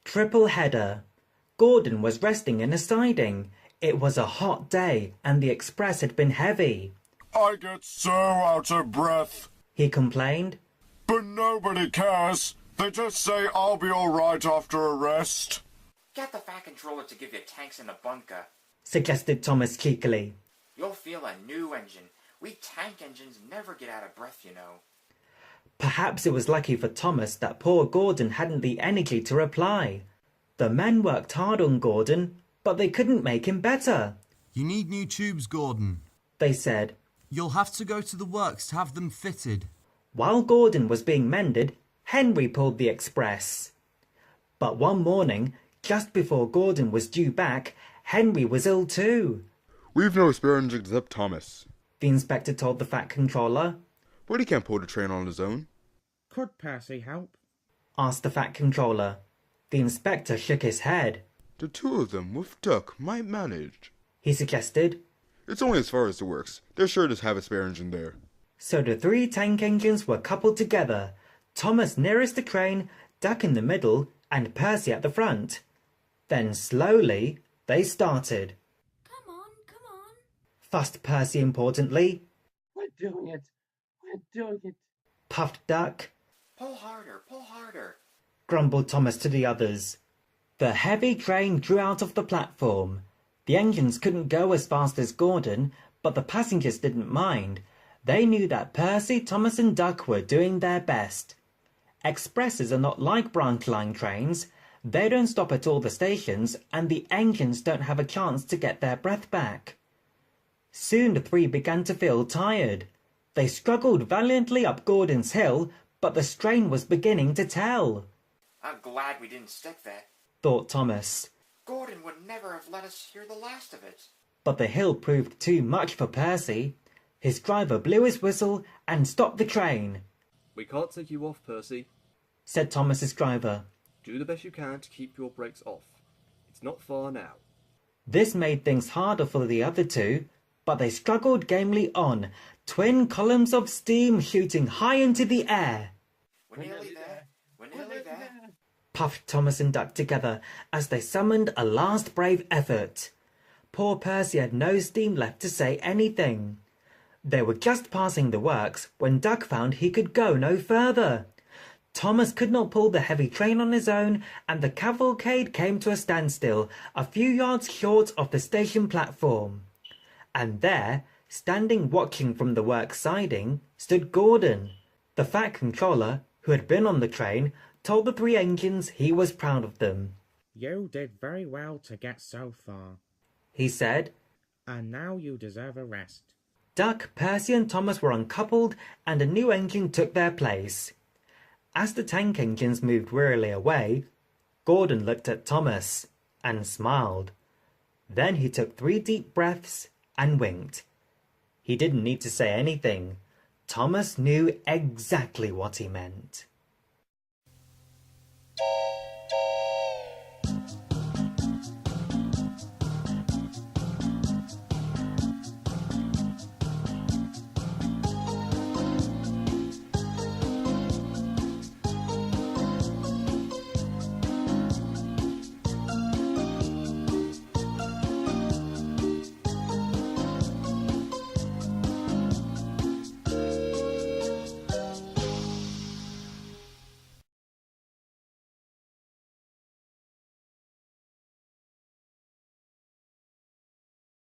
Triple header. Gordon was resting in a siding. It was a hot day and the express had been heavy. I get so out of breath, He complained. but nobody cares. They just say I'll be alright after a rest. Get the Fat Controller to give you tanks in the bunker. Suggested Thomas cheekily. You'll feel a new engine. We tank engines never get out of breath, you know. Perhaps it was lucky for Thomas that poor Gordon hadn't the energy to reply. The men worked hard on Gordon, but they couldn't make him better. You need new tubes, Gordon. They said. You'll have to go to the works to have them fitted. While Gordon was being mended, Henry pulled the express. But one morning, just before Gordon was due back, Henry was ill too. We've no spare engine except Thomas. The inspector told the Fat Controller. But he can't pull the train on his own. Could Percy help? Asked the Fat Controller. The inspector shook his head. The two of them with Duck might manage. He suggested. It's only as far as the works. They're sure to have a spare engine there. So the three tank engines were coupled together. Thomas nearest the train, Duck in the middle, and Percy at the front. Then slowly they started. Come on, Fussed Percy importantly. We're doing it. We're doing it. Puffed Duck. Pull harder. Grumbled Thomas to the others. The heavy train drew out of the platform. The engines couldn't go as fast as Gordon, but the passengers didn't mind. They knew that Percy, Thomas and Duck were doing their best. Expresses are not like branch line trains. They don't stop at all the stations, and the engines don't have a chance to get their breath back. Soon the three began to feel tired. They struggled valiantly up Gordon's hill, but the strain was beginning to tell. I'm glad we didn't stick there. Thought Thomas. Gordon would never have let us hear the last of it. But the hill proved too much for Percy. His driver blew his whistle and stopped the train. We can't take you off, Percy, said Thomas's driver. Do the best you can to keep your brakes off. It's not far now. This made things harder for the other two, but they struggled gamely on, twin columns of steam shooting high into the air. We're nearly there. We're nearly there. Puffed Thomas and Duck together as they summoned a last brave effort. Poor Percy had no steam left to say anything. They were just passing the works when Duck found he could go no further. Thomas could not pull the heavy train on his own, and the cavalcade came to a standstill a few yards short of the station platform. And there, standing watching from the works siding, stood Gordon. The Fat Controller, who had been on the train, told the three engines he was proud of them. You did very well to get so far, he said. And now you deserve a rest. Duck, Percy and Thomas were uncoupled and a new engine took their place. As the tank engines moved wearily away, Gordon looked at Thomas and smiled. Then he took 3 deep breaths and winked. He didn't need to say anything. Thomas knew exactly what he meant.